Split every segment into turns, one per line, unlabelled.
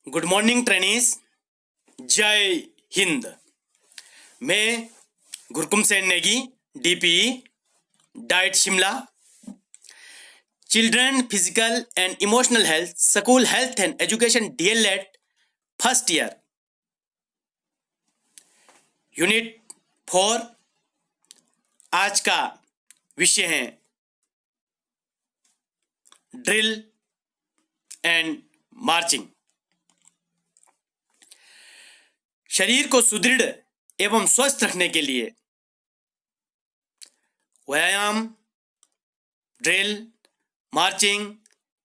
Good morning trainees. जय हिंद। मैं Gurkum Sen Negi, DPE, DIET Shimla, children physical and emotional health, school health and education, DElEd first year, unit 4। आज का विषय है ड्रिल एंड मार्चिंग। शरीर को सुदृढ़ एवं स्वस्थ रखने के लिए व्यायाम, ड्रिल, मार्चिंग,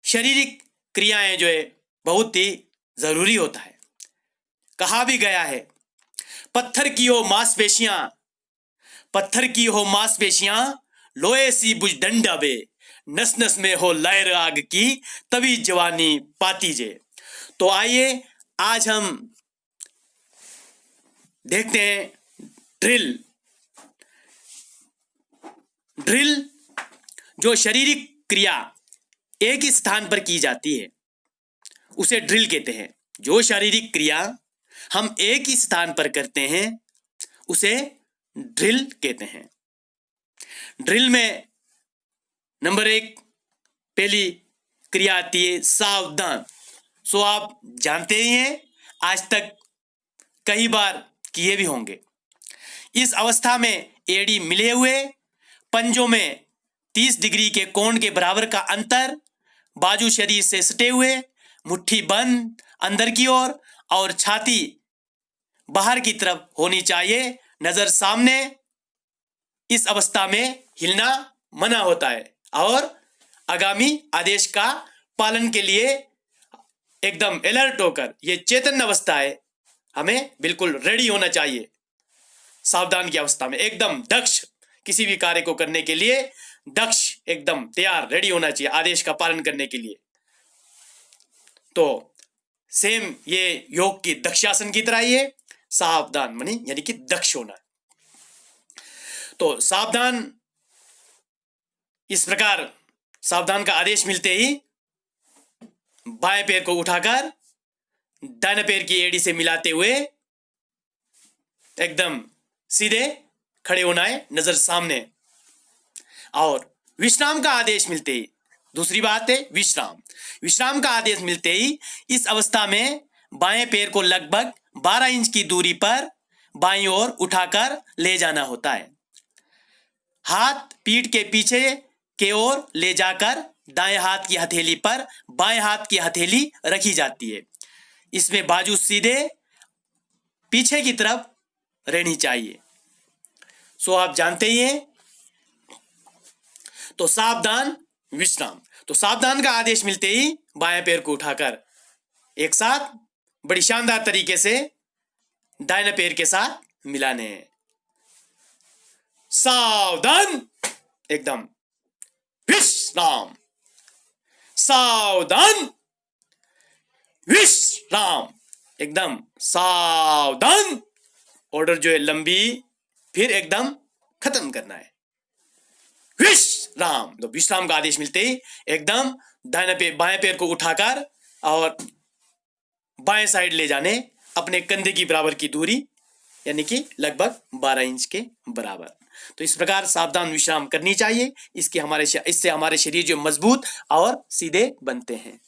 शारीरिक क्रियाएं जो है बहुत ही जरूरी होता है। कहा भी गया है, पत्थर की हो मांसपेशियां, लोहे सी बुजदंड अबे, नस नस में हो लहर आग की, तभी जवानी पाती जे। तो आइए आज हम देखते हैं ड्रिल जो शारीरिक क्रिया एक ही स्थान पर की जाती है उसे ड्रिल कहते हैं। जो शारीरिक क्रिया हम एक ही स्थान पर करते हैं उसे ड्रिल कहते हैं। ड्रिल में नंबर 1 पहली क्रिया आती है सावधान। सो आप जानते ही हैं, आज तक कई बार किए भी होंगे। इस अवस्था में एड़ी मिले हुए, पंजों में 30 डिग्री के कोण के बराबर का अंतर, बाजू शरीर से सटे हुए, मुट्ठी बंद अंदर की ओर और छाती बाहर की तरफ होनी चाहिए, नजर सामने। इस अवस्था में हिलना मना होता है और आगामी आदेश का पालन के लिए एकदम अलर्ट होकर, ये चेतन अवस्था है, हमें बिल्कुल रेडी होना चाहिए। सावधान की अवस्था में एकदम दक्ष, किसी भी कार्य को करने के लिए दक्ष, एकदम तैयार, रेडी होना चाहिए आदेश का पालन करने के लिए। तो सेम ये योग की दक्षासन की तरह ही है। सावधान माने यानी कि दक्ष होना। तो सावधान, इस प्रकार सावधान का आदेश मिलते ही बाएं पैर को उठाकर दाहिने पैर की एड़ी से मिलाते हुए एकदम सीधे खड़े होना है, नजर सामने। और विश्राम का आदेश मिलते ही, दूसरी बात है विश्राम का आदेश मिलते ही इस अवस्था में बाएं पैर को लगभग 12 इंच की दूरी पर बाईं ओर उठाकर ले जाना होता है। हाथ पीठ के पीछे के ओर ले जाकर दाएं हाथ की हथेली पर बाएं हाथ की हथेली रखी जाती है। इसमें बाजू सीधे पीछे की तरफ रहनी चाहिए। सो आप जानते ही हैं। तो सावधान, विश्राम। तो सावधान का आदेश मिलते ही बाएं पैर को उठाकर एक साथ बड़ी शानदार तरीके से दाहिने पैर के साथ मिलाने हैं। सावधान, एकदम विश्राम, सावधान, विश्राम, एकदम सावधान। ऑर्डर जो है लंबी, फिर एकदम खत्म करना है। विश्राम। तो विश्राम का आदेश मिलते ही एकदम बाएं पैर को उठाकर और बाएं साइड ले जाने, अपने कंधे की बराबर की दूरी, यानी कि लगभग 12 इंच के बराबर। तो इस प्रकार सावधान विश्राम करनी चाहिए। इससे हमारे शरीर जो मजबूत और सीधे बनते हैं।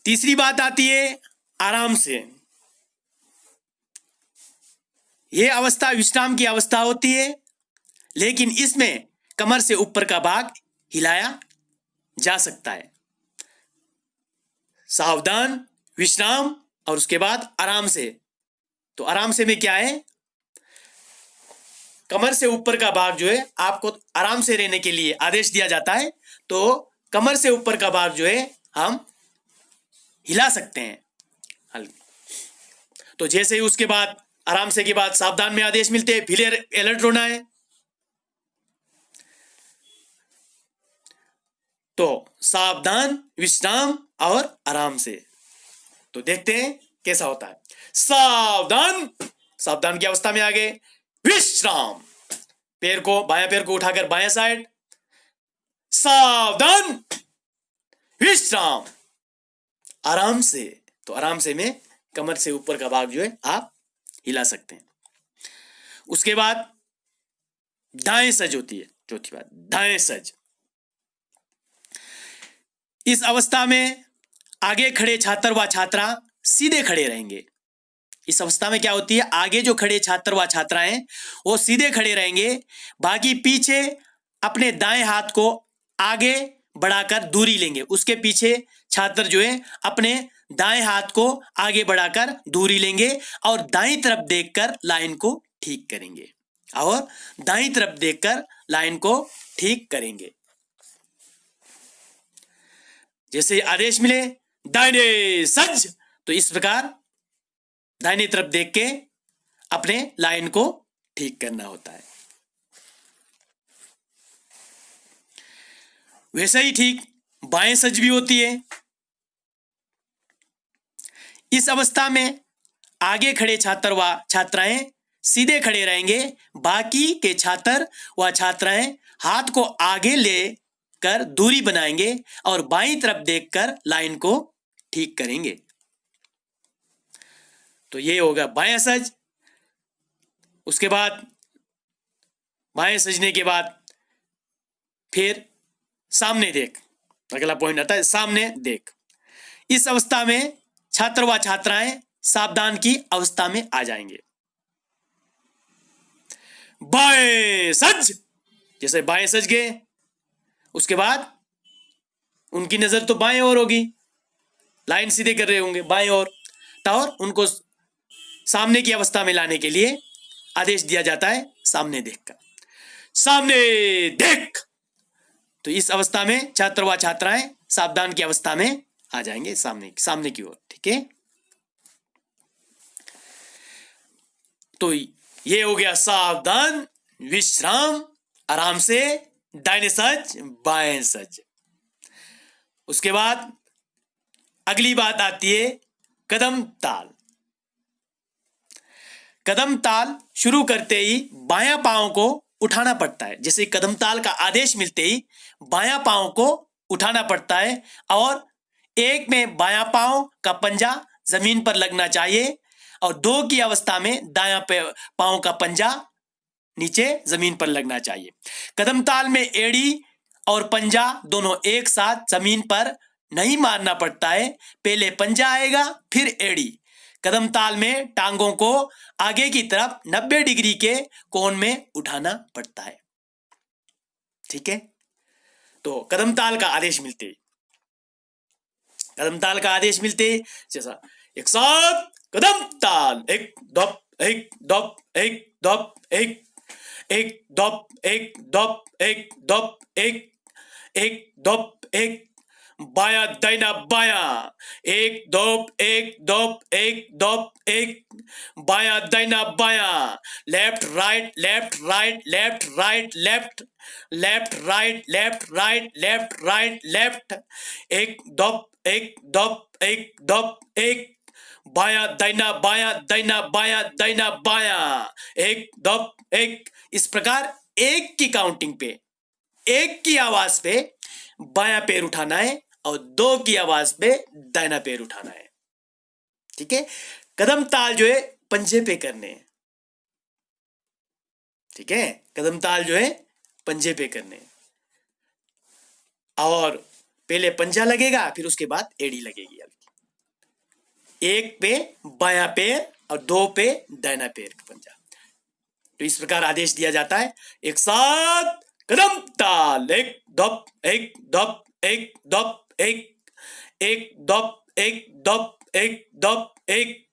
तीसरी बात आती है आराम से। यह अवस्था विश्राम की अवस्था होती है, लेकिन इसमें कमर से ऊपर का भाग हिलाया जा सकता है। सावधान, विश्राम और उसके बाद आराम से। तो आराम से में क्या है, कमर से ऊपर का भाग जो है आपको आराम से रहने के लिए आदेश दिया जाता है। तो कमर से ऊपर का भाग जो है हम हिला सकते हैं। तो जैसे ही उसके बाद आराम से के बाद सावधान में आदेश मिलते हैं, फिर अलर्ट होना है। तो सावधान, विश्राम और आराम से। तो देखते हैं कैसा होता है। सावधान की अवस्था में आ गए। विश्राम, बायां पैर को उठाकर बायां साइड। सावधान, विश्राम, आराम से, तो आराम से में कमर से ऊपर का भाग जो है आप हिला सकते हैं। उसके बाद दाएं सज होती है, चौथी बात दाएं सज। इस अवस्था में आगे खड़े छात्र व छात्रा सीधे खड़े रहेंगे। इस अवस्था में क्या होती है, आगे जो खड़े छात्र व छात्राएं वो सीधे खड़े रहेंगे, बाकी पीछे अपने दाएं हाथ को आगे बढ़ाकर दूरी लेंगे। उसके पीछे छात्र जो है अपने दाएं हाथ को आगे बढ़ाकर दूरी लेंगे और दाईं तरफ देखकर लाइन को ठीक करेंगे, और दाईं तरफ देखकर लाइन को ठीक करेंगे। जैसे आदेश मिले दाहिने सज, तो इस प्रकार दाहिनी तरफ देख के अपने लाइन को ठीक करना होता है। वैसा ही ठीक बाएं सज भी होती है। इस अवस्था में आगे खड़े छात्र व छात्राएं सीधे खड़े रहेंगे, बाकी के छात्र व छात्राएं हाथ को आगे लेकर दूरी बनाएंगे और बाईं तरफ देखकर लाइन को ठीक करेंगे। तो ये होगा बाएं सज। उसके बाद बाएं सजने के बाद फिर सामने देख, अगला पॉइंट आता है सामने देख। इस अवस्था में छात्र व छात्राएं सावधान की अवस्था में आ जाएंगे। बाएं सज, जैसे बाएं सज गए, उसके बाद उनकी नजर तो बाएं ओर होगी, लाइन सीधे कर रहे होंगे बाएं ओर, और उनको सामने की अवस्था में लाने के लिए आदेश दिया जाता है सामने देख कर। सामने देख, तो इस अवस्था में छात्र व छात्राएं सावधान की अवस्था में आ जाएंगे सामने की ओर। ठीक है, तो ये हो गया सावधान, विश्राम, आराम से, दाहिने सज बाएं सज। उसके बाद अगली बात आती है कदम ताल। कदम ताल शुरू करते ही बायां पांव को उठाना पड़ता है। जैसे कदम ताल का आदेश मिलते ही बायां पांव को उठाना पड़ता है, और एक में बायां पांव का पंजा जमीन पर लगना चाहिए, और दो की अवस्था में दायां पांव का पंजा नीचे जमीन पर लगना चाहिए। कदम ताल में एड़ी और पंजा दोनों एक साथ जमीन पर नहीं मारना पड़ता है, पहले पंजा आएगा फिर एड़ी। कदम ताल में टांगों को आगे की तरफ 90 डिग्री के कोण में उठाना पड़ता है। ठीक है, तो कदम ताल का आदेश मिलते, कदम ताल का आदेश मिलते जैसा एक साथ कदम ताल, एक दप एक दप एक दप एक, एक दप एक दप एक दप एक, एक दप एक, बाया दाहिना बाया, एक दप एक दप एक दप एक, बाया दाहिना बाया, left right left right left right left, left right left right left right left, एक दप एक दप एक दप एक, बाया दाहिना बाया दाहिना बाया दाहिना बाया, एक दप एक। इस प्रकार एक की काउंटिंग पे, एक की आवाज पे बायां पैर उठाना है और दो की आवाज पे दाहिना पैर उठाना है। ठीक है, कदम ताल जो है पंजे पे करने हैं। ठीक है, कदम ताल जो है पंजे पे करने हैं, और पहले पंजा लगेगा फिर उसके बाद एड़ी लगेगी। एक पे बायां पैर और दो पे दाहिना पैर का पंजा। तो इस प्रकार आदेश दिया जाता है एक साथ कदम ताल, एक दप एक दप एक दप एक, एक दप एक दप एक दप एक,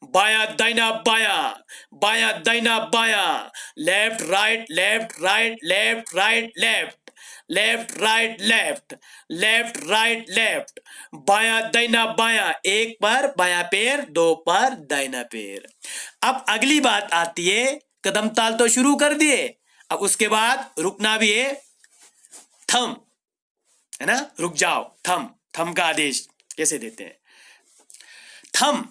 बाया दाहिना बाया, बाया दाहिना बाया, left right left right left right left, left right left, left right left, बाया दाहिना बाया, एक पर बाया पैर, दो पर दाहिना पैर। अब अगली बात आती है, कदम ताल तो शुरू कर दिए, अब उसके बाद रुकना भी है, थम, है ना, रुक जाओ, थम, थम का आदेश कैसे देते हैं? थम,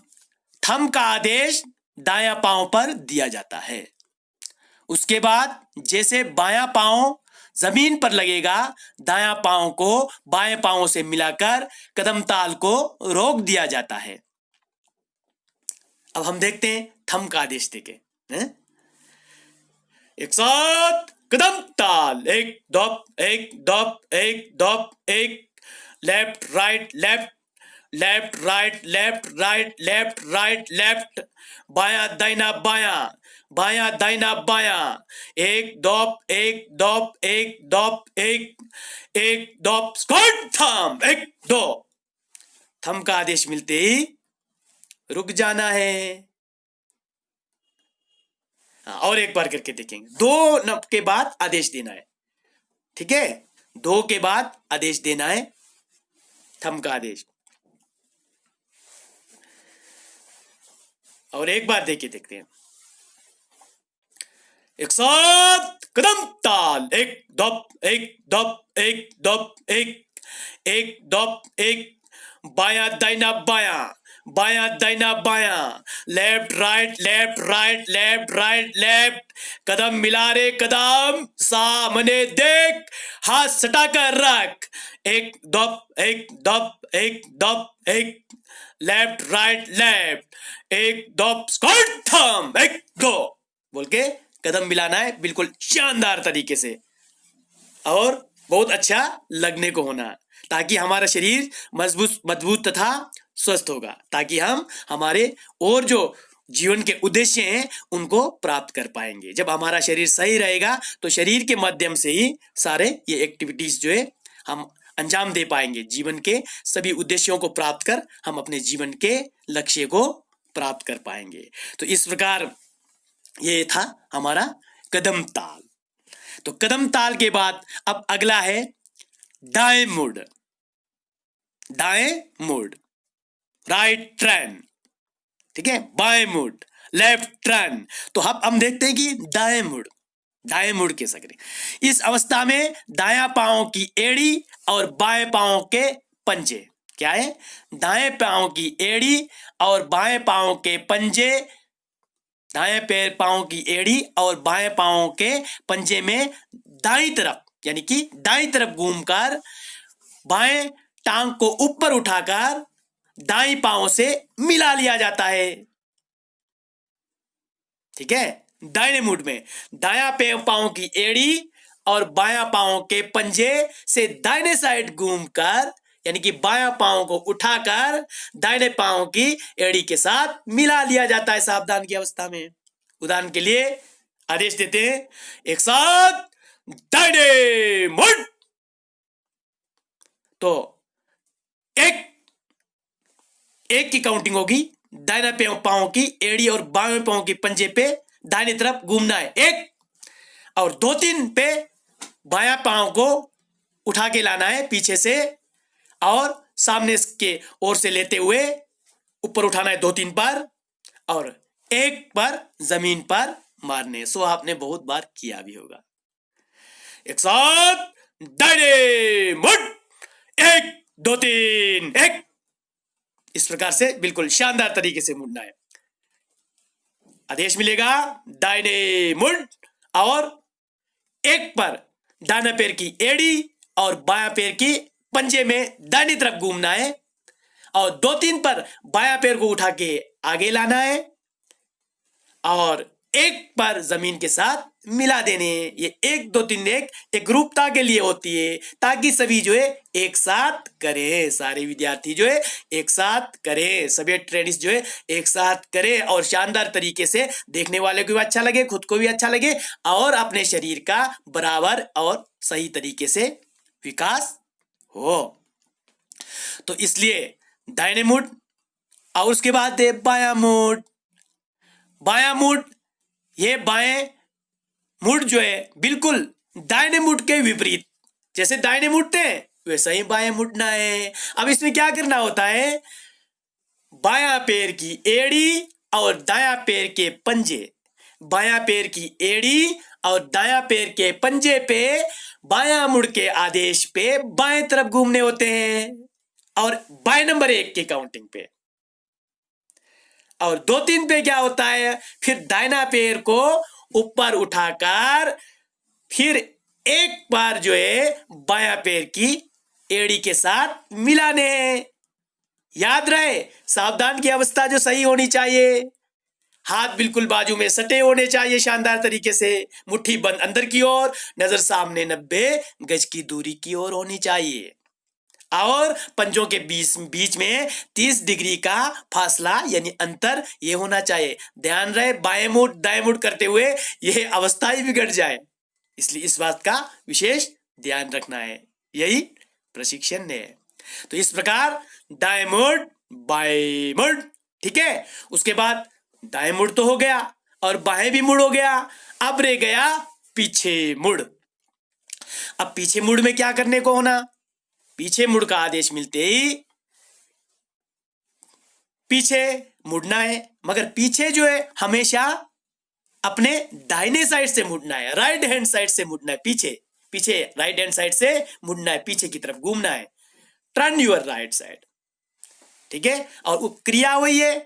थम का आदेश दायां पांव पर दिया जाता है। उसके बाद जैसे बायां पांव जमीन पर लगेगा, दायां पांव को बाएं पांव से मिलाकर कदम ताल को रोक दिया जाता है। अब हम देखते हैं थंब का आदेश देके, हैं? एक साथ कदम ताल, एक दप एक दप एक दप एक, left right left, left right left right left right left, बायां दाहिना बायां, बायां दाहिना बायां, एक दप एक दप एक दप एक, एक दप स्क्वाट थंब, एक दो। थंब का आदेश मिलते ही रुक जाना है। और एक बार करके देखेंगे। दो नप के बाद आदेश देना है, ठीक है? दो के बाद आदेश देना है, थंब का आदेश। और एक बार देके देखते हैं। एक साथ कदम ताल, एक दप एक दप एक दप एक, एक दप एक, बायां दाहिना बायां, बायां दाहिना बायां, left right left right left right left, कदम मिला रे कदम, सामने देख, हाथ सटाकर रख, एक दप एक दप एक दप एक, लेफ्ट राइट लेफ्ट, एक दप स्क्वाट थंब, एक दो बोल के कदम मिलाना है, बिल्कुल शानदार तरीके से और बहुत अच्छा लगने को होना, ताकि हमारा शरीर मजबूत मजबूत तथा स्वस्थ होगा, ताकि हम हमारे और जो जीवन के उद्देश्य हैं उनको प्राप्त कर पाएंगे। जब हमारा शरीर सही रहेगा तो शरीर के माध्यम से ही सारे ये एक्टिविटीज जो है हम अंजाम दे पाएंगे। जीवन के सभी उद्देश्यों को प्राप्त कर हम अपने जीवन के लक्ष्य को प्राप्त कर पाएंगे। तो इस प्रकार ये था हमारा कदम ताल। तो कदम ताल के बाद अब अगला है दाएं मुड़, दाएं मुड़, राइट टर्न, ठीक है? बाएं मुड़, लेफ्ट टर्न। तो अब हम देखते हैं कि दाएं मुड़, दाएं मुड़ कैसे करें। इस अवस्था में दायां पांव की एड़ी और बाएं पांव के पंजे, क्या है? दाएं पांव की एड़ी और बाएं पांव के पंजे, दाएं पैर पांव की एड़ी और बाएं पांव के पंजे में दाईं तरफ, यानी कि दाईं तरफ घूमकर बाएं टांग को ऊपर उठाकर दाईं पांव से मिला लिया जाता है, ठीक है? दाहिने मुड़ में दायां पांव की एड़ी और बायां पांव के पंजे से दाहिने साइड घूमकर, यानी कि बायां पांव को उठाकर दाहिने पांव की एड़ी के साथ मिला लिया जाता है सावधान की अवस्था में। उदाहरण के लिए आदेश देते हैं, एक साथ दाहिने मुड़। तो एक की काउंटिंग होगी, दाहिना पांव की एड़ी और बाएं पांव के पंजे पे दाहिनी तरफ घूमना है, एक, और 2-3 पे बायां पांव को उठा के लाना है पीछे से और सामने के ओर से लेते हुए ऊपर उठाना है 2-3 बार और एक बार जमीन पर मारने। सो आपने बहुत बार किया भी होगा। एक साथ दाहिने मुड़, 1 2 3 1, इस प्रकार से बिल्कुल शानदार तरीके से मुड़ना है। आदेश मिलेगा दाहिने मुड़ और एक पर दाहिने पैर की एड़ी और बायां पैर की पंजे में दाहिनी तरफ घूमना है और 2-3 पर बायां पैर को उठा के आगे लाना है और एक पर जमीन के साथ मिला देने। ये 1 2 3 1 एकरूपता के लिए होती है, ताकि सभी जो है एक साथ करें, सारे विद्यार्थी जो है एक साथ करें, सभी ट्रेनिस्ट जो है एक साथ करें और शानदार तरीके से देखने वाले को भी अच्छा लगे, खुद को भी अच्छा लगे और अपने शरीर का बराबर और सही तरीके से विकास हो। तो इसलिए दाहिने मुड़ और उसके बाद है बायां मुड़। बायां मुड़, ये बाएं मुड़ जो है बिल्कुल दाहिने मुड़ के विपरीत, जैसे दाहिने मुड़ते हैं वैसा ही बाएं मुड़ना है। अब इसमें क्या करना होता है, बायां पैर की एड़ी और दायां पैर के पंजे, बायां पैर की एड़ी और दायां पैर के पंजे पे बायां मुड़ के आदेश पे बाएं तरफ घूमने होते हैं और बाएं नंबर 1 की काउंटिंग पे। और 2-3 पे क्या होता है, फिर दाहिना पैर को ऊपर उठाकर फिर एक बार जो है बायां पैर की एड़ी के साथ मिलाने हैं। याद रहे, सावधान की अवस्था जो सही होनी चाहिए, हाथ बिल्कुल बाजू में सटे होने चाहिए शानदार तरीके से, मुट्ठी बंद अंदर की ओर, नजर सामने 90 गज की दूरी की ओर होनी चाहिए और पंजों के बीच में 30 डिग्री का फासला यानी अंतर ये होना चाहिए। ध्यान रहे, बाएं मुड़ दाएं मुड़ करते हुए यह अवस्था ही बिगड़ जाए, इसलिए इस बात का विशेष ध्यान रखना है, यही प्रशिक्षण है। तो इस प्रकार दाएं मुड़ बाएं मुड़, ठीक है। उसके बाद दाएं मुड़ तो हो गया और बाएं भी मुड़ हो गया, अब रह गया पीछे मुड़। अब पीछे मुड़ में क्या करने को होना, पीछे मुड़ का आदेश मिलते ही पीछे मुड़ना है, मगर पीछे जो है हमेशा अपने दाहिने साइड से मुड़ना है, राइट हैंड साइड से मुड़ना है, पीछे पीछे राइट हैंड साइड से मुड़ना है, पीछे की तरफ घूमना है, टर्न योर राइट साइड, ठीक है। और वो क्रिया वही है,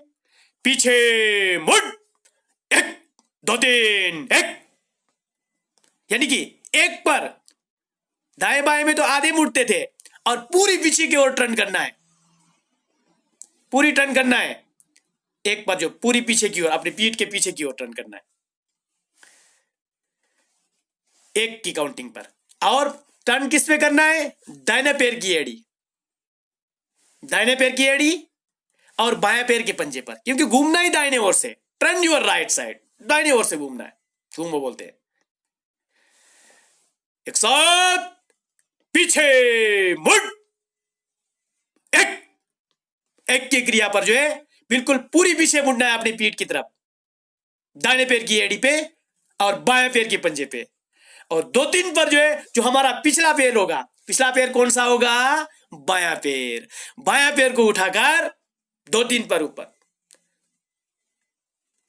पीछे मुड़, 1 2 3 1, यानी कि एक पर दाएं बाएं में तो आधे मुड़ते थे और पूरी पीछे की ओर टर्न करना है, पूरी टर्न करना है, एक पर जो पूरी पीछे की ओर, अपनी पीठ के पीछे की ओर टर्न करना है, 1 की काउंटिंग पर। और टर्न किस पे करना है, दाहिने पैर की एड़ी, दाहिने पैर की एड़ी और बाएं पैर के पंजे पर, क्योंकि घूमना ही दाहिने ओर से, टर्न योर राइट साइड, दाहिने ओर से घूमना है, घूमो बोलते हैं। एक साथ पीछे मुड़, एक की क्रिया पर जो है बिल्कुल पूरी पीछे मुड़ना है अपनी पीठ की तरफ, दाहिने पैर की एड़ी पे और बाएं पैर के पंजे पे। और 2 3 पर जो है जो हमारा पिछला पैर होगा, पिछला पैर कौन सा होगा, बायां पैर, बायां पैर को उठाकर 2 3 पर ऊपर,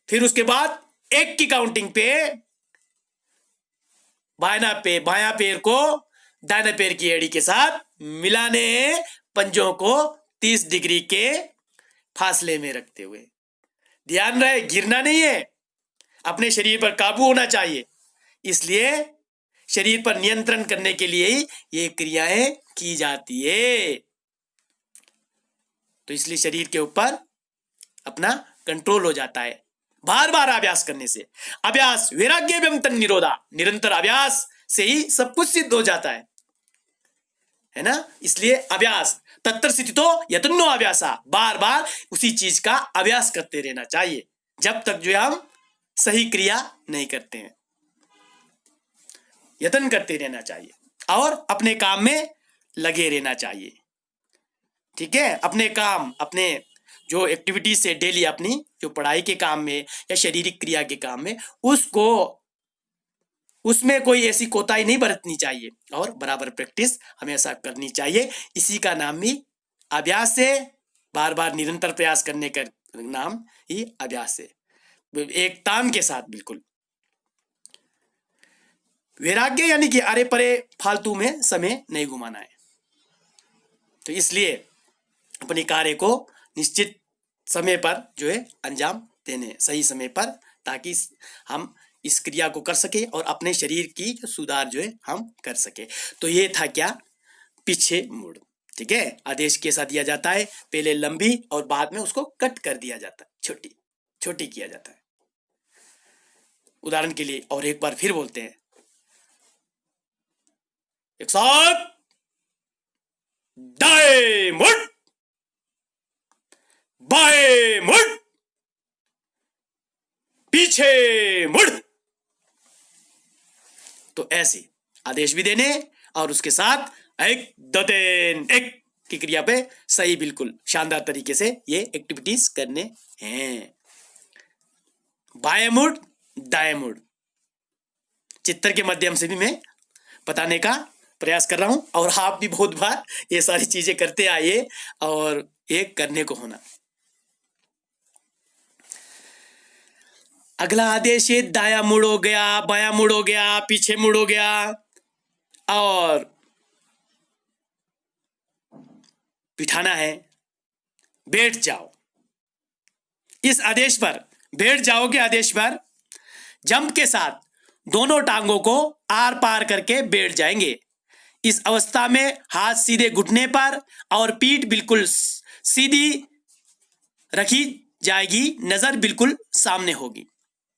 फिर उसके बाद 1 की काउंटिंग पे बायां पैर को दाहिने पैर की एड़ी के साथ मिलाने, पंजों को 30 डिग्री के फासले में रखते हुए। ध्यान रहे, गिरना नहीं है, अपने शरीर पर काबू होना चाहिए, इसलिए शरीर पर नियंत्रण करने के लिए ही ये क्रियाएं की जाती है। तो इसलिए शरीर के ऊपर अपना कंट्रोल हो जाता है बार बार अभ्यास करने से। अभ्यास वैराग्य एवं तन निरोधा, निरंतर अभ्यास से ही सब कुछ सिद्ध हो जाता है ना। इसलिए अभ्यास तत्र स्थितो यतन्नो अभ्यासा, बार बार उसी चीज का अभ्यास करते रहना चाहिए जब तक जो हम सही क्रिया नहीं करते हैं, यत्न करते रहना चाहिए और अपने काम में लगे रहना चाहिए, ठीक है। अपने काम, अपने जो एक्टिविटीज से डेली, अपनी जो पढ़ाई के काम में या शारीरिक क्रिया के काम में, उसमें कोई ऐसी कोताही नहीं बरतनी चाहिए और बराबर प्रैक्टिस हमेशा करनी चाहिए। इसी का नाम ही अभ्यास है, बार बार निरंतर प्रयास करने का नाम ही अभ्यास है, एक तान के साथ बिल्कुल। वैराग्य यानी कि अरे परे फालतू में समय नहीं घुमाना है। तो इसलिए अपने कार्य को निश्चित समय पर जो है अंजाम देने, सही समय पर, ताकि हम इस क्रिया को कर सके और अपने शरीर की जो सुधार जो है हम कर सके। तो ये था क्या, पीछे मुड़, ठीक है। आदेश कैसा दिया जाता है, पहले लंबी और बाद में उसको कट कर दिया जाता है, छोटी छोटी किया जाता है। उदाहरण के लिए और एक बार फिर बोलते हैं, एक साथ दाएं मुड़, बाएं मुड़, पीछे मुड़। तो ऐसे आदेश भी देने और उसके साथ 1 2 3 1 की क्रिया पे सही बिल्कुल शानदार तरीके से ये एक्टिविटीज करने हैं। बाएं मुड़, दाएं मुड़, चित्र के माध्यम से भी मैं बताने का प्रयास कर रहा हूं और आप भी बहुत बार ये सारी चीजें करते आइए और ये करने को होना। अगला आदेश है दाया मुड़ हो गया, बाया मुड़ हो गया, पीछे मुड़ हो गया और बिठाना है, बैठ जाओ। इस आदेश पर, बैठ जाओ के आदेश पर जंप के साथ दोनों टांगों को आर पार करके बैठ जाएंगे। इस अवस्था में हाथ सीधे घुटने पर और पीठ बिल्कुल सीधी रखी जाएगी, नजर बिल्कुल सामने होगी।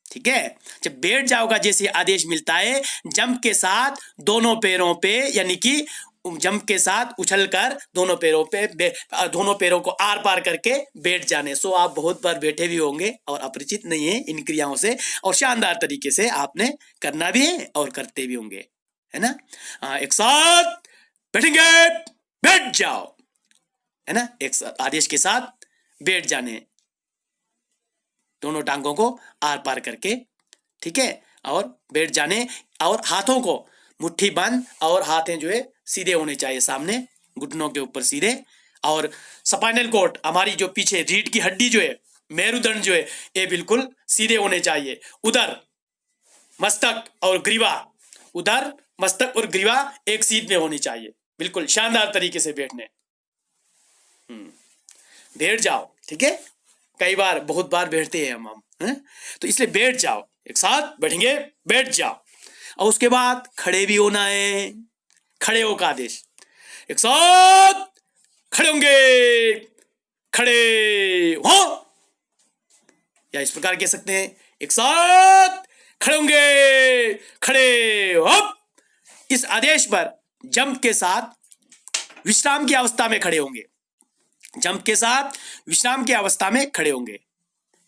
ठीक है, जब बैठ जाओगा जैसे आदेश मिलता है, जंप के साथ दोनों पैरों पे, यानी कि जंप के साथ उछलकर दोनों पैरों को आर पार करके बैठ जाने। सो आप बहुत बार बैठे भी होंगे और अपरिचित नहीं है इन क्रियाओं से, और शानदार तरीके से आपने करना भी है और करते भी होंगे, है ना। एक साथ बैठेंगे, बैठ जाओ, है ना। एक साथ आदेश के साथ बैठ जाने, दोनों टांगों को आर पार करके, ठीक है, और बैठ जाने, और हाथों को मुट्ठी बंद और हाथें जो है सीधे होने चाहिए सामने, घुटनों के ऊपर सीधे, और स्पाइनल कॉर्ड, हमारी जो पीछे रीढ़ की हड्डी जो है, मेरुदंड जो है, ये बिल्कुल सीधे होने चाहिए। उधर मस्तक और ग्रीवा, उधर मस्तक और ग्रीवा एक सीध में होनी चाहिए, बिल्कुल शानदार तरीके से बैठने। बैठ जाओ, ठीक है। कई बार, बहुत बार बैठते हैं हम हैं? तो इसलिए बैठ जाओ, एक साथ बैठेंगे, बैठ जाओ। और उसके बाद खड़े भी होना है, खड़े हो का आदेश, एक साथ खड़े होंगे, खड़े हो, या इस प्रकार कह सकते हैं, एक साथ खड़े होंगे, खड़े हो। इस आदेश पर जंप के साथ विश्राम की अवस्था में खड़े होंगे, जंप के साथ विश्राम की अवस्था में खड़े होंगे।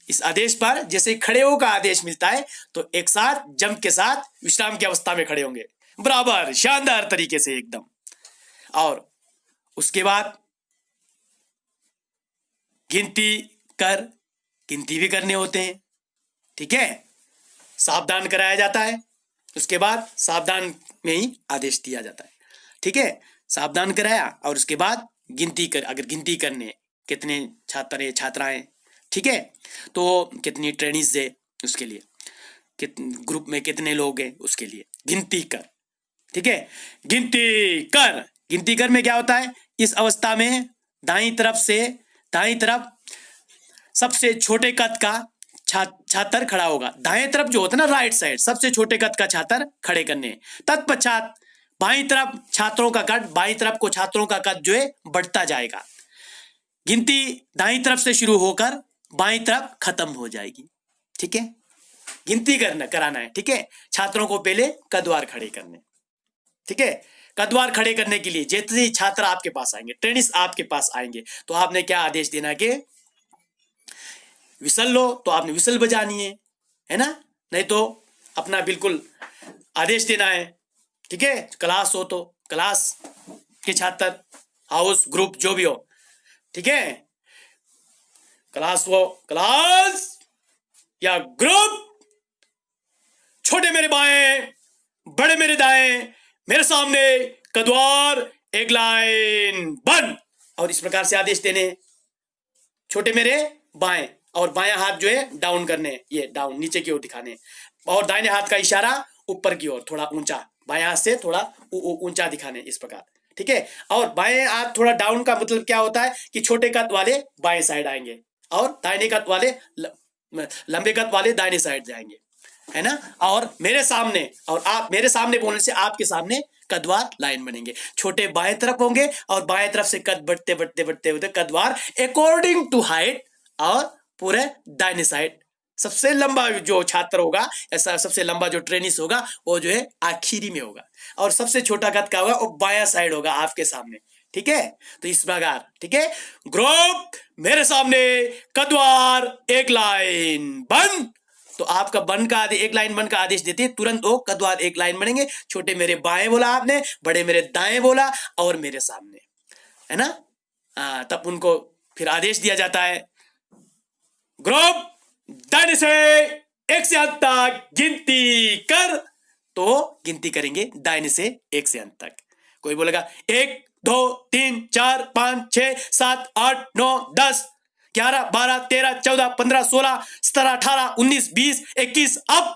इस आदेश पर जैसे खड़े हो का आदेश मिलता है तो एक साथ जंप के साथ विश्राम की अवस्था में खड़े होंगे, बराबर शानदार तरीके से एकदम। और उसके बाद गिनती भी करने होते हैं, ठीक है, सावधान कराया जाता है। उसके बाद सावधान में ही आदेश दिया जाता है, ठीक है, सावधान कराया और उसके बाद अगर गिनती करने कितने छात्र है, छात्राएं, ठीक है, तो कितनी ट्रेनिंग्स है उसके लिए, ग्रुप में कितने लोग हैं उसके लिए गिनती कर, ठीक है। गिनती कर में क्या होता है, इस अवस्था में दाईं तरफ सबसे छोटे कद का छात्र खड़ा होगा। दाएं तरफ जो होता है ना, राइट साइड, सबसे छोटे कद का छात्र खड़े करने। तत्पश्चात बाईं तरफ बाईं तरफ को छात्रों का कद जो है बढ़ता जाएगा। गिनती दाईं तरफ से शुरू होकर बाईं तरफ खत्म हो जाएगी, ठीक है। गिनती कराना है, ठीक है। छात्रों को पहले कदवार खड़े करने, ठीक है। कदवार खड़े करने के लिए जितने छात्र आपके पास आएंगे, ट्रेनिस आपके पास आएंगे, तो आपने क्या आदेश देना कि विसल लो, तो आपने विसल बजानी है ना, नहीं तो अपना बिल्कुल आदेश देना है, ठीक है। क्लास हो तो क्लास के छात्र, हाउस, ग्रुप जो भी हो, ठीक है, क्लास हो क्लास या ग्रुप, छोटे मेरे बाएं, बड़े मेरे दाएं, मेरे सामने कदवार, एक लाइन बंद, और इस प्रकार से आदेश देने। छोटे मेरे बाएं, और बायां हाथ जो है डाउन करने, ये डाउन नीचे की ओर दिखाने, और दाहिने हाथ का इशारा ऊपर की ओर थोड़ा ऊंचा, बायां हाथ से थोड़ा ऊंचा दिखाने, इस प्रकार, ठीक है। और बाएं हाथ थोड़ा डाउन का मतलब क्या होता है कि छोटे कद वाले बाएं साइड आएंगे और दाहिने कद वाले, लंबे कद वाले दाहिने साइड जाएंगे, है ना। और मेरे सामने, और आप मेरे सामने बोलने से आपके सामने कदवार लाइन बनेंगे। छोटे बाएं तरफ होंगे और बाएं तरफ से कद बढ़ते होते कदवार अकॉर्डिंग टू हाइट, और पूरे दाहिने साइड सबसे लंबा जो छात्र होगा, ऐसा सबसे लंबा जो ट्रेनिस होगा, वो जो है आखिरी में होगा, और सबसे छोटा कद का होगा वो बायां साइड होगा आपके सामने, ठीक है। तो इस प्रकार, ठीक है, ग्रुप मेरे सामने कदवार, एक लाइन बंद, तो आपका बन का एक लाइन बन का आदेश देते तुरंत वो कदवार एक लाइन बनेंगे। छोटे मेरे बाएं बोला आपने, बड़े मेरे दाएं बोला, और मेरे सामने, है ना। तब उनको फिर आदेश दिया जाता है, ग्रुप दाहिने से एक से अंत तक गिनती कर, तो गिनती करेंगे दाहिने से एक से अंत तक। कोई बोलेगा 1 2 3 4 5 6 7 8 9 10 11 12 13 14 15 16 17 18 19 20 21, अब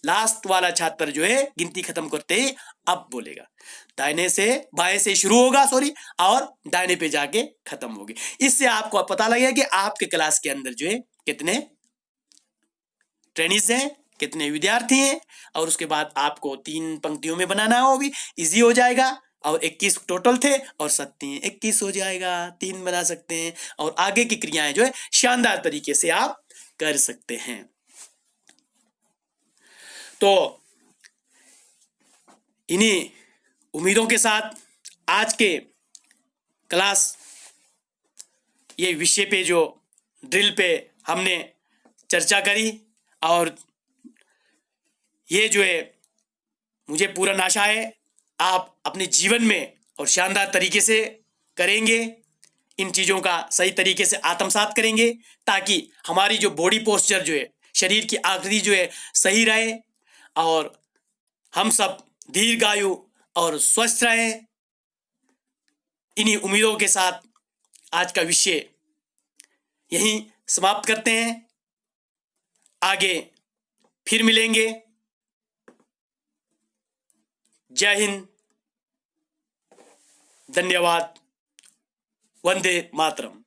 लास्ट वाला छात्र जो है गिनती खत्म करते ही अब बोलेगा। दाहिने से बाएं से शुरू होगा, और दाहिने पे जाके खत्म होगी। इससे आपको पता लगेगा कि आपके क्लास के अंदर जो है कितने ट्रेनिस हैं, कितने विद्यार्थी हैं, और उसके बाद आपको 3 पंक्तियों में बनाना है, वो भी इजी हो जाएगा। और 21 टोटल थे और 7 21 हो जाएगा, 3 बना सकते हैं। और आगे की क्रियाएं जो है शानदार तरीके से आप कर सकते हैं। तो इन्हीं उम्मीदों के साथ आज के क्लास ये विषय पे जो ड्रिल पे हमने चर्चा करी, और ये जो है मुझे पूर्ण आशा है आप अपने जीवन में और शानदार तरीके से करेंगे, इन चीज़ों का सही तरीके से आत्मसात करेंगे, ताकि हमारी जो बॉडी पोस्चर जो है, शरीर की आकृति जो है सही रहे, और हम सब दीर्घायु और स्वस्थ रहें। इन्हीं उम्मीदों के साथ आज का विषय यहीं समाप्त करते हैं। आगे फिर मिलेंगे। जय हिंद, धन्यवाद, वंदे मातरम।